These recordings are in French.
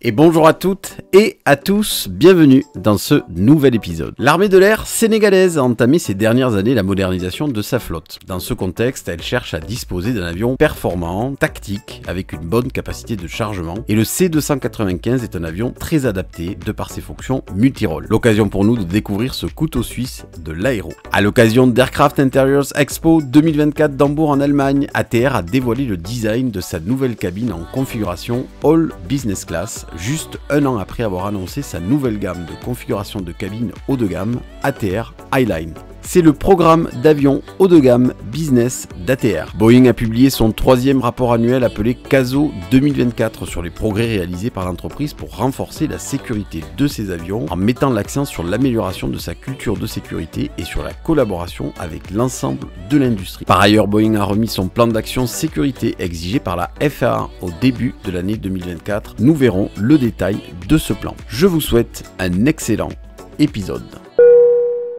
Et bonjour à toutes et à tous, bienvenue dans ce nouvel épisode. L'armée de l'air sénégalaise a entamé ces dernières années la modernisation de sa flotte. Dans ce contexte, elle cherche à disposer d'un avion performant, tactique, avec une bonne capacité de chargement, et le C-295 est un avion très adapté de par ses fonctions multirôles. L'occasion pour nous de découvrir ce couteau suisse de l'aéro. À l'occasion d'Aircraft Interiors Expo 2024 d'Hambourg en Allemagne, ATR a dévoilé le design de sa nouvelle cabine en configuration All Business Class, juste un an après avoir annoncé sa nouvelle gamme de configuration de cabine haut de gamme, ATR Highline. C'est le programme d'avions haut de gamme business d'ATR. Boeing a publié son troisième rapport annuel appelé CASO 2024 sur les progrès réalisés par l'entreprise pour renforcer la sécurité de ses avions en mettant l'accent sur l'amélioration de sa culture de sécurité et sur la collaboration avec l'ensemble de l'industrie. Par ailleurs, Boeing a remis son plan d'action sécurité exigé par la FAA au début de l'année 2024. Nous verrons le détail de ce plan. Je vous souhaite un excellent épisode.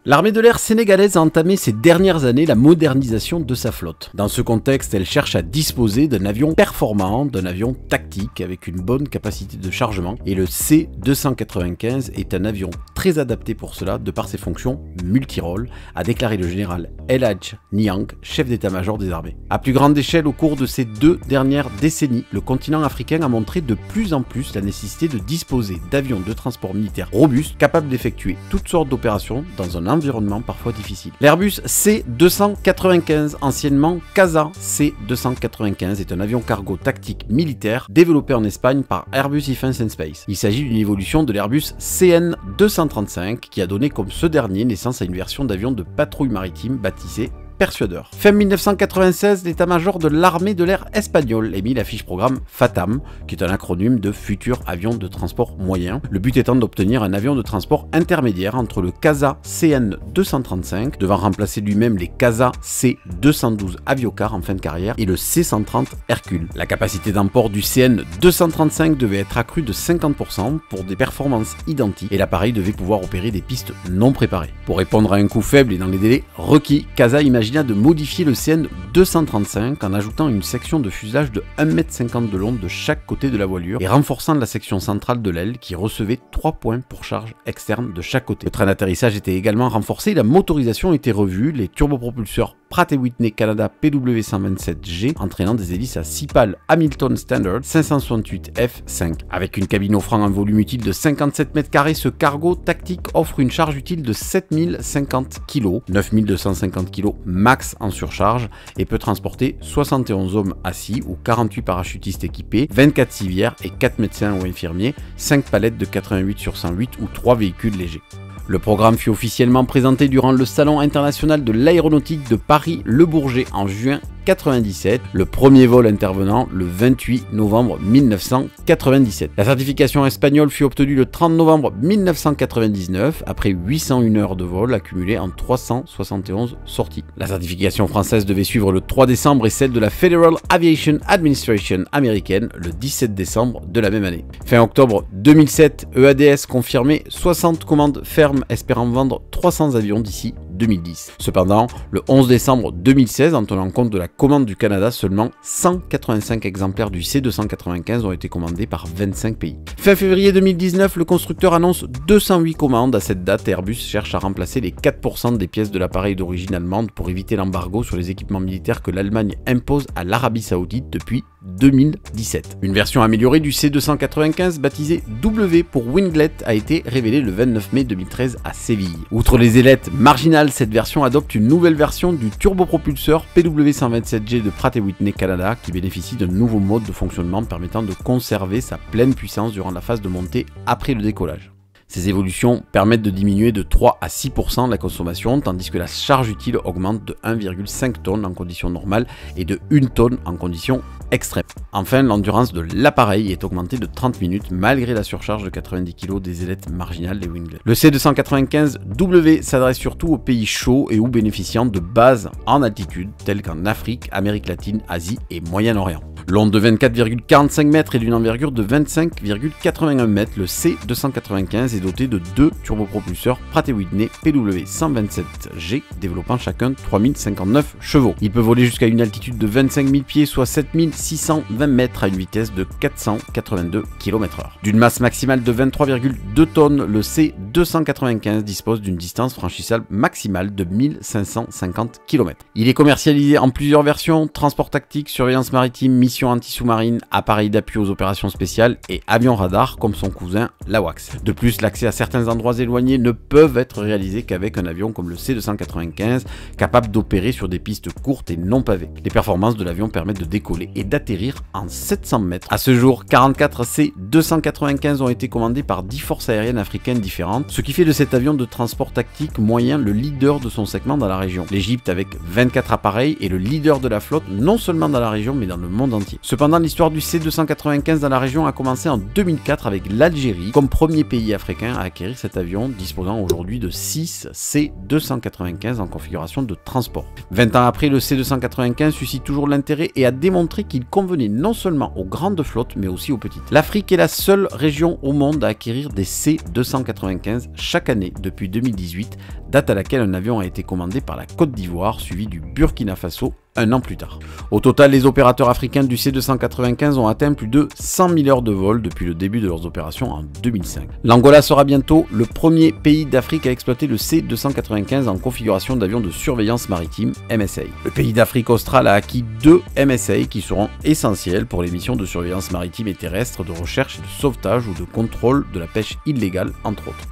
L'armée de l'air sénégalaise a entamé ces dernières années la modernisation de sa flotte. Dans ce contexte, elle cherche à disposer d'un avion performant, d'un avion tactique avec une bonne capacité de chargement, et le C-295 est un avion très adapté pour cela de par ses fonctions multirôles, a déclaré le général El Hadj Niang, chef d'état-major des armées. À plus grande échelle, au cours de ces 2 dernières décennies, le continent africain a montré de plus en plus la nécessité de disposer d'avions de transport militaire robustes, capables d'effectuer toutes sortes d'opérations dans un environnement parfois difficile. L'Airbus C-295, anciennement CASA C-295, est un avion cargo tactique militaire développé en Espagne par Airbus Defence and Space. Il s'agit d'une évolution de l'Airbus CN-235 qui a donné comme ce dernier naissance à une version d'avion de patrouille maritime baptisée Persuader. Fin 1996, l'état-major de l'armée de l'air espagnole émit la fiche programme FATAM, qui est un acronyme de Futur Avion de Transport Moyen, le but étant d'obtenir un avion de transport intermédiaire entre le CASA CN-235, devant remplacer lui-même les CASA C-212 Aviocar en fin de carrière, et le C-130 Hercule. La capacité d'emport du CN-235 devait être accrue de 50% pour des performances identiques, et l'appareil devait pouvoir opérer des pistes non préparées. Pour répondre à un coût faible et dans les délais requis, CASA imagina de modifier le CN-235 en ajoutant une section de fuselage de 1,50 m de long de chaque côté de la voilure et renforçant la section centrale de l'aile qui recevait 3 points pour charge externe de chaque côté. Le train d'atterrissage était également renforcé et la motorisation était revue, les turbopropulseurs Pratt & Whitney Canada PW127G entraînant des hélices à 6 pales Hamilton Standard 568 F5. Avec une cabine offrant un volume utile de 57 m², ce cargo tactique offre une charge utile de 7050 kg, 9250 kg max en surcharge, et peut transporter 71 hommes assis ou 48 parachutistes équipés, 24 civières et 4 médecins ou infirmiers, 5 palettes de 88 sur 108 ou 3 véhicules légers. Le programme fut officiellement présenté durant le Salon international de l'aéronautique de Paris-Le Bourget en juin 1997, le premier vol intervenant le 28 novembre 1997. La certification espagnole fut obtenue le 30 novembre 1999 après 801 heures de vol accumulées en 371 sorties. La certification française devait suivre le 3 décembre et celle de la Federal Aviation Administration américaine le 17 décembre de la même année. Fin octobre 2007, EADS confirmait 60 commandes fermes espérant vendre 300 avions d'ici 2010. Cependant, le 11 décembre 2016, en tenant compte de la commande du Canada, seulement 185 exemplaires du C-295 ont été commandés par 25 pays. Fin février 2019, le constructeur annonce 208 commandes. À cette date, Airbus cherche à remplacer les 4% des pièces de l'appareil d'origine allemande pour éviter l'embargo sur les équipements militaires que l'Allemagne impose à l'Arabie Saoudite depuis 2017. Une version améliorée du C-295 baptisée W pour Winglet a été révélée le 29 mai 2013 à Séville. Outre les ailettes marginales, cette version adopte une nouvelle version du turbopropulseur PW127G de Pratt & Whitney Canada qui bénéficie d'un nouveau mode de fonctionnement permettant de conserver sa pleine puissance durant la phase de montée après le décollage. Ces évolutions permettent de diminuer de 3 à 6% la consommation, tandis que la charge utile augmente de 1,5 tonnes en conditions normales et de 1 tonne en conditions extrêmes. Enfin, l'endurance de l'appareil est augmentée de 30 minutes malgré la surcharge de 90 kg des ailettes marginales des Winglet. Le C-295W s'adresse surtout aux pays chauds et ou bénéficiant de bases en altitude telles qu'en Afrique, Amérique latine, Asie et Moyen-Orient. Long de 24,45 mètres et d'une envergure de 25,81 mètres, le C295 est doté de deux turbopropulseurs Pratt & Whitney PW127G développant chacun 3059 chevaux. Il peut voler jusqu'à une altitude de 25 000 pieds, soit 7620 mètres à une vitesse de 482 km/h. D'une masse maximale de 23,2 tonnes, le C295 dispose d'une distance franchissable maximale de 1550 km. Il est commercialisé en plusieurs versions: transport tactique, surveillance maritime, mission anti-sous-marine, appareil d'appui aux opérations spéciales et avion radar comme son cousin l'AWACS. De plus, l'accès à certains endroits éloignés ne peuvent être réalisés qu'avec un avion comme le C295, capable d'opérer sur des pistes courtes et non pavées. Les performances de l'avion permettent de décoller et d'atterrir en 700 mètres. À ce jour, 44 C295 ont été commandés par 10 forces aériennes africaines différentes, ce qui fait de cet avion de transport tactique moyen le leader de son segment dans la région. L'Égypte, avec 24 appareils, est le leader de la flotte non seulement dans la région mais dans le monde entier. Cependant, l'histoire du C295 dans la région a commencé en 2004 avec l'Algérie comme premier pays africain à acquérir cet avion, disposant aujourd'hui de 6 C295 en configuration de transport. 20 ans après, le C295 suscite toujours l'intérêt et a démontré qu'il convenait non seulement aux grandes flottes mais aussi aux petites. L'Afrique est la seule région au monde à acquérir des C295 chaque année depuis 2018, date à laquelle un avion a été commandé par la Côte d'Ivoire, suivi du Burkina Faso un an plus tard. Au total, les opérateurs africains du C295 ont atteint plus de 100 000 heures de vol depuis le début de leurs opérations en 2005. L'Angola sera bientôt le premier pays d'Afrique à exploiter le C295 en configuration d'avion de surveillance maritime MSA. Le pays d'Afrique australe a acquis 2 MSA qui seront essentiels pour les missions de surveillance maritime et terrestre, de recherche et de sauvetage ou de contrôle de la pêche illégale, entre autres.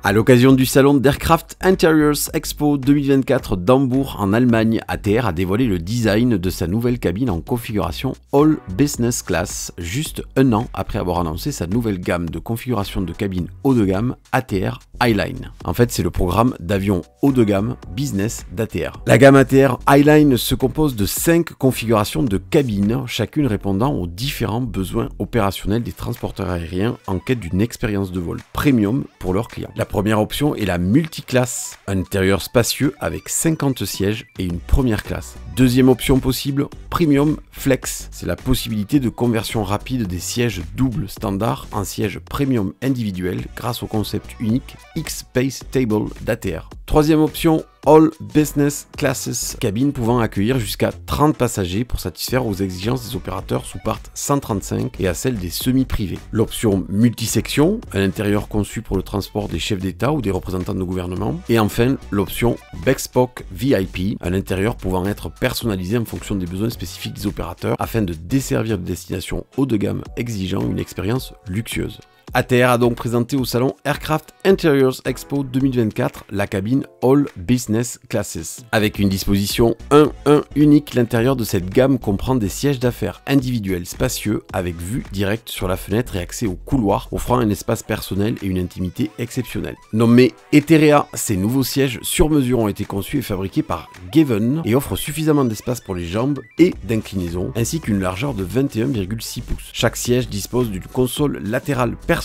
À l'occasion du salon d'Aircraft Interiors Expo 2024 d'Hambourg en Allemagne, ATR a dévoilé le design de sa nouvelle cabine en configuration All Business Class, juste un an après avoir annoncé sa nouvelle gamme de configuration de cabine haut de gamme ATR Highline. En fait, c'est le programme d'avions haut de gamme business d'ATR. La gamme ATR Highline se compose de 5 configurations de cabines, chacune répondant aux différents besoins opérationnels des transporteurs aériens en quête d'une expérience de vol premium pour leurs clients. La première option est la multiclasse, un intérieur spacieux avec 50 sièges et une première classe. Deuxième option possible, Premium Flex. C'est la possibilité de conversion rapide des sièges doubles standard en sièges premium individuels grâce au concept unique X-Space Table d'ATR. Troisième option, All Business Classes, cabine pouvant accueillir jusqu'à 30 passagers pour satisfaire aux exigences des opérateurs sous part 135 et à celles des semi-privés. L'option multisection, un intérieur conçu pour le transport des chefs d'État ou des représentants de gouvernement. Et enfin, l'option Bespoke VIP, un intérieur pouvant être personnalisé en fonction des besoins spécifiques des opérateurs afin de desservir des destinations haut de gamme exigeant une expérience luxueuse. ATR a donc présenté au salon Aircraft Interiors Expo 2024 la cabine All Business Classes. Avec une disposition 1.1 unique, l'intérieur de cette gamme comprend des sièges d'affaires individuels spacieux avec vue directe sur la fenêtre et accès au couloir, offrant un espace personnel et une intimité exceptionnelle. Nommés Eterea, ces nouveaux sièges sur mesure ont été conçus et fabriqués par Gaven et offrent suffisamment d'espace pour les jambes et d'inclinaison, ainsi qu'une largeur de 21,6 pouces. Chaque siège dispose d'une console latérale personnelle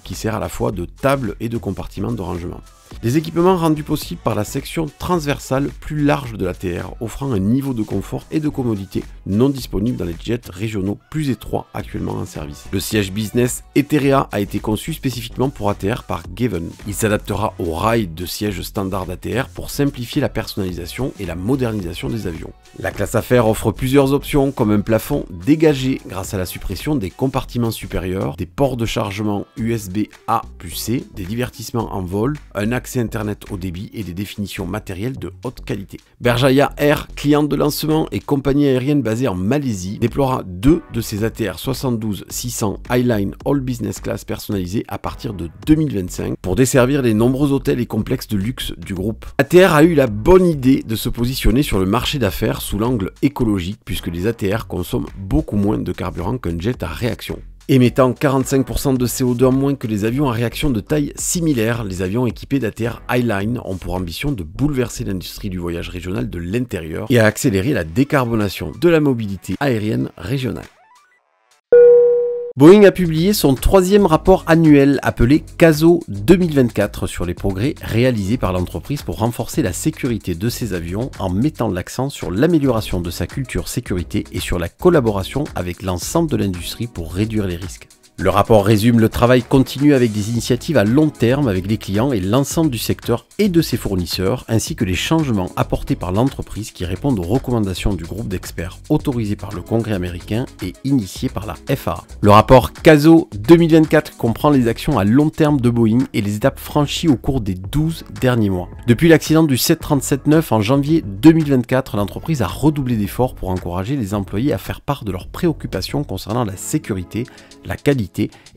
qui sert à la fois de table et de compartiment de rangement. Des équipements rendus possibles par la section transversale plus large de l'ATR, offrant un niveau de confort et de commodité non disponible dans les jets régionaux plus étroits actuellement en service. Le siège business Eterea a été conçu spécifiquement pour ATR par Gaven. Il s'adaptera au rail de siège standard d'ATR pour simplifier la personnalisation et la modernisation des avions. La classe affaires offre plusieurs options comme un plafond dégagé grâce à la suppression des compartiments supérieurs, des ports de chargement USB A plus C, des divertissements en vol, un accès internet haut débit et des définitions matérielles de haute qualité. Berjaya Air, cliente de lancement et compagnie aérienne basée en Malaisie, déploiera 2 de ses ATR 72-600 Highline All Business Class personnalisés à partir de 2025 pour desservir les nombreux hôtels et complexes de luxe du groupe. ATR a eu la bonne idée de se positionner sur le marché d'affaires sous l'angle écologique puisque les ATR consomment beaucoup moins de carburant qu'un jet à réaction. Émettant 45% de CO2 en moins que les avions à réaction de taille similaire, les avions équipés d'ATR Highline ont pour ambition de bouleverser l'industrie du voyage régional de l'intérieur et à accélérer la décarbonation de la mobilité aérienne régionale. Boeing a publié son 3e rapport annuel appelé CASO 2024 sur les progrès réalisés par l'entreprise pour renforcer la sécurité de ses avions en mettant l'accent sur l'amélioration de sa culture sécurité et sur la collaboration avec l'ensemble de l'industrie pour réduire les risques. Le rapport résume le travail continu avec des initiatives à long terme avec les clients et l'ensemble du secteur et de ses fournisseurs, ainsi que les changements apportés par l'entreprise qui répondent aux recommandations du groupe d'experts autorisé par le Congrès américain et initié par la FAA. Le rapport CASO 2024 comprend les actions à long terme de Boeing et les étapes franchies au cours des 12 derniers mois. Depuis l'accident du 737-9 en janvier 2024, l'entreprise a redoublé d'efforts pour encourager les employés à faire part de leurs préoccupations concernant la sécurité, la qualité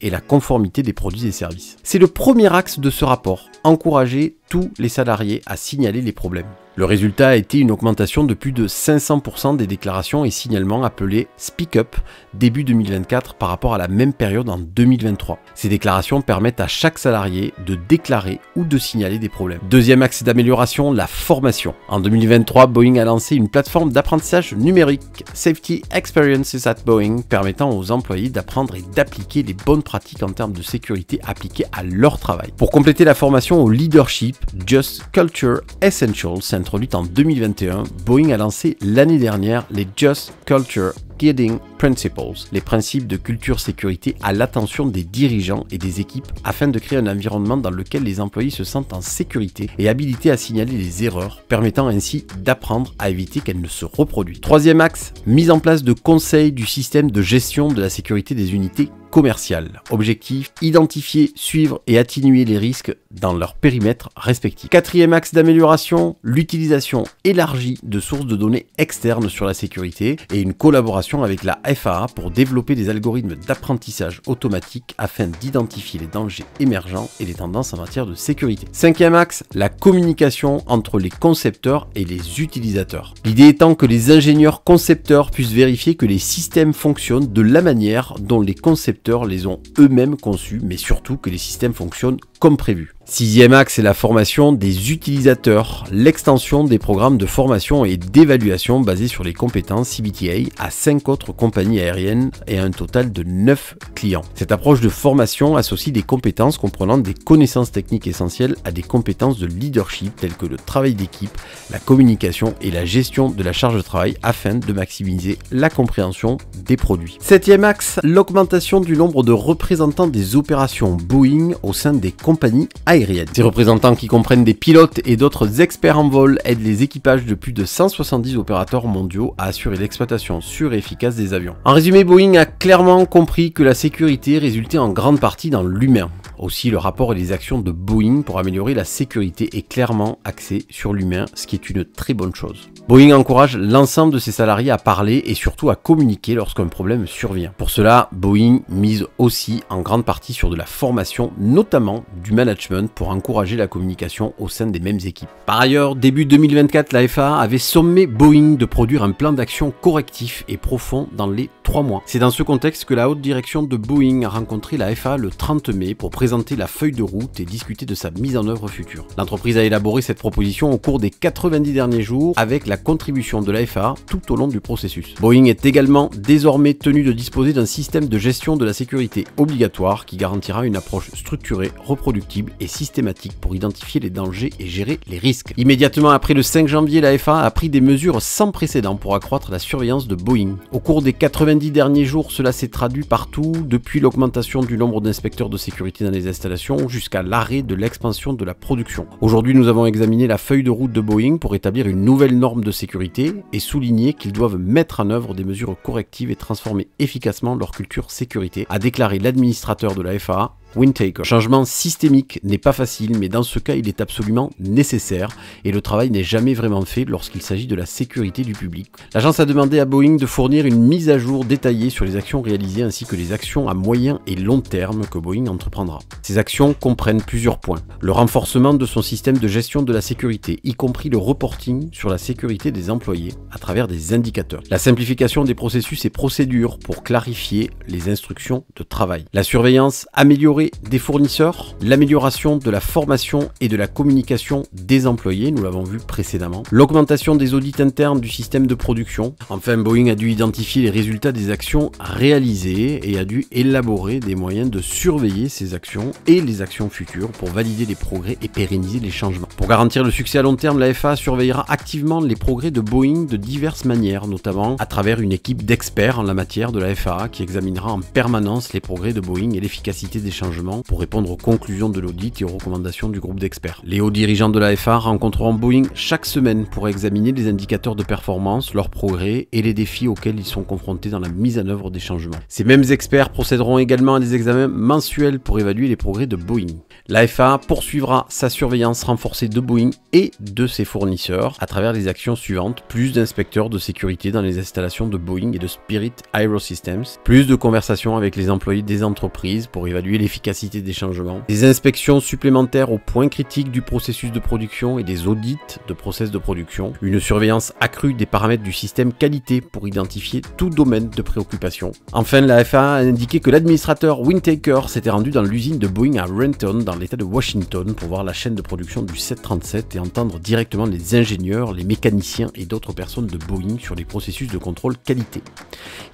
et la conformité des produits et services. C'est le premier axe de ce rapport, encourager tous les salariés à signaler les problèmes. Le résultat a été une augmentation de plus de 500% des déclarations et signalements appelés Speak Up début 2024 par rapport à la même période en 2023. Ces déclarations permettent à chaque salarié de déclarer ou de signaler des problèmes. Deuxième axe d'amélioration, la formation. En 2023, Boeing a lancé une plateforme d'apprentissage numérique, Safety Experiences at Boeing, permettant aux employés d'apprendre et d'appliquer les bonnes pratiques en termes de sécurité appliquées à leur travail. Pour compléter la formation au leadership, Just Culture Essentials, introduite en 2021, Boeing a lancé l'année dernière les Just Culture Guiding Principles, les principes de culture sécurité à l'attention des dirigeants et des équipes afin de créer un environnement dans lequel les employés se sentent en sécurité et habilités à signaler les erreurs, permettant ainsi d'apprendre à éviter qu'elles ne se reproduisent. Troisième axe, mise en place de conseils du système de gestion de la sécurité des unités commerciales. Objectif, identifier, suivre et atténuer les risques dans leur périmètre respectif. Quatrième axe d'amélioration, l'utilisation élargie de sources de données externes sur la sécurité et une collaboration avec la FAA pour développer des algorithmes d'apprentissage automatique afin d'identifier les dangers émergents et les tendances en matière de sécurité. Cinquième axe, la communication entre les concepteurs et les utilisateurs. L'idée étant que les ingénieurs concepteurs puissent vérifier que les systèmes fonctionnent de la manière dont les concepteurs les ont eux-mêmes conçus, mais surtout que les systèmes fonctionnent comme prévu. Sixième axe, c'est la formation des utilisateurs, l'extension des programmes de formation et d'évaluation basés sur les compétences CBTA à 5 autres compagnies aériennes et à un total de 9 clients. Cette approche de formation associe des compétences comprenant des connaissances techniques essentielles à des compétences de leadership telles que le travail d'équipe, la communication et la gestion de la charge de travail afin de maximiser la compréhension des produits. Septième axe, l'augmentation du nombre de représentants des opérations Boeing au sein des compagnies aériennes. Ces représentants qui comprennent des pilotes et d'autres experts en vol aident les équipages de plus de 170 opérateurs mondiaux à assurer l'exploitation sûre et efficace des avions. En résumé, Boeing a clairement compris que la sécurité résultait en grande partie dans l'humain. Aussi, le rapport et les actions de Boeing pour améliorer la sécurité est clairement axé sur l'humain, ce qui est une très bonne chose. Boeing encourage l'ensemble de ses salariés à parler et surtout à communiquer lorsqu'un problème survient. Pour cela, Boeing mise aussi en grande partie sur de la formation, notamment du management, pour encourager la communication au sein des mêmes équipes. Par ailleurs, début 2024, la FAA avait sommé Boeing de produire un plan d'action correctif et profond dans les 3 mois. C'est dans ce contexte que la haute direction de Boeing a rencontré la FAA le 30 mai pour présenter la feuille de route et discuter de sa mise en œuvre future. L'entreprise a élaboré cette proposition au cours des 90 derniers jours avec la contribution de la FAA tout au long du processus. Boeing est également désormais tenu de disposer d'un système de gestion de la sécurité obligatoire qui garantira une approche structurée, reproductible et systématique pour identifier les dangers et gérer les risques. Immédiatement après le 5 janvier, la FAA a pris des mesures sans précédent pour accroître la surveillance de Boeing. Au cours des 90 derniers jours, cela s'est traduit partout, depuis l'augmentation du nombre d'inspecteurs de sécurité dans les installations jusqu'à l'arrêt de l'expansion de la production. Aujourd'hui, nous avons examiné la feuille de route de Boeing pour établir une nouvelle norme de sécurité et souligner qu'ils doivent mettre en œuvre des mesures correctives et transformer efficacement leur culture sécurité, a déclaré l'administrateur de la FAA, Windtaker. Le changement systémique n'est pas facile, mais dans ce cas, il est absolument nécessaire et le travail n'est jamais vraiment fait lorsqu'il s'agit de la sécurité du public. L'agence a demandé à Boeing de fournir une mise à jour détaillée sur les actions réalisées ainsi que les actions à moyen et long terme que Boeing entreprendra. Ces actions comprennent plusieurs points. Le renforcement de son système de gestion de la sécurité, y compris le reporting sur la sécurité des employés à travers des indicateurs. La simplification des processus et procédures pour clarifier les instructions de travail. La surveillance améliorée améliorer des fournisseurs, l'amélioration de la formation et de la communication des employés, nous l'avons vu précédemment, l'augmentation des audits internes du système de production. Enfin, Boeing a dû identifier les résultats des actions réalisées et a dû élaborer des moyens de surveiller ces actions et les actions futures pour valider les progrès et pérenniser les changements. Pour garantir le succès à long terme, la FAA surveillera activement les progrès de Boeing de diverses manières, notamment à travers une équipe d'experts en la matière de la FAA qui examinera en permanence les progrès de Boeing et l'efficacité des changements pour répondre aux conclusions de l'audit et aux recommandations du groupe d'experts. Les hauts dirigeants de la FAA rencontreront Boeing chaque semaine pour examiner les indicateurs de performance, leurs progrès et les défis auxquels ils sont confrontés dans la mise en œuvre des changements. Ces mêmes experts procéderont également à des examens mensuels pour évaluer les progrès de Boeing. La FAA poursuivra sa surveillance renforcée de Boeing et de ses fournisseurs à travers les actions suivantes: plus d'inspecteurs de sécurité dans les installations de Boeing et de Spirit AeroSystems, plus de conversations avec les employés des entreprises pour évaluer l'efficacité des changements, des inspections supplémentaires aux points critiques du processus de production et des audits de process de production, une surveillance accrue des paramètres du système qualité pour identifier tout domaine de préoccupation. Enfin, la FAA a indiqué que l'administrateur Wintaker s'était rendu dans l'usine de Boeing à Renton dans l'état de Washington pour voir la chaîne de production du 737 et entendre directement les ingénieurs, les mécaniciens et d'autres personnes de Boeing sur les processus de contrôle qualité.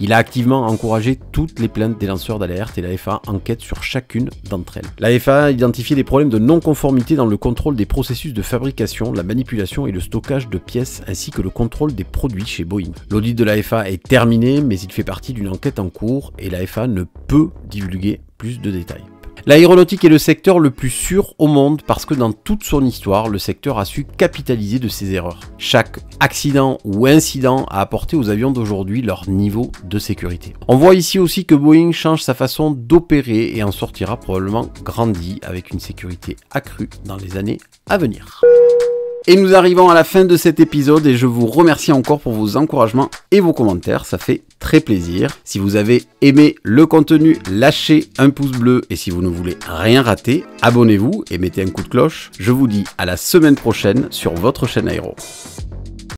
Il a activement encouragé toutes les plaintes des lanceurs d'alerte et la FAA enquête sur chacune d'entre elles. La FAA a identifié des problèmes de non-conformité dans le contrôle des processus de fabrication, la manipulation et le stockage de pièces ainsi que le contrôle des produits chez Boeing. L'audit de la FAA est terminé, mais il fait partie d'une enquête en cours et la FAA ne peut divulguer plus de détails. L'aéronautique est le secteur le plus sûr au monde parce que dans toute son histoire, le secteur a su capitaliser de ses erreurs. Chaque accident ou incident a apporté aux avions d'aujourd'hui leur niveau de sécurité. On voit ici aussi que Boeing change sa façon d'opérer et en sortira probablement grandi avec une sécurité accrue dans les années à venir. Et nous arrivons à la fin de cet épisode et je vous remercie encore pour vos encouragements et vos commentaires, ça fait très plaisir. Si vous avez aimé le contenu, lâchez un pouce bleu et si vous ne voulez rien rater, abonnez-vous et mettez un coup de cloche. Je vous dis à la semaine prochaine sur votre chaîne Aéro.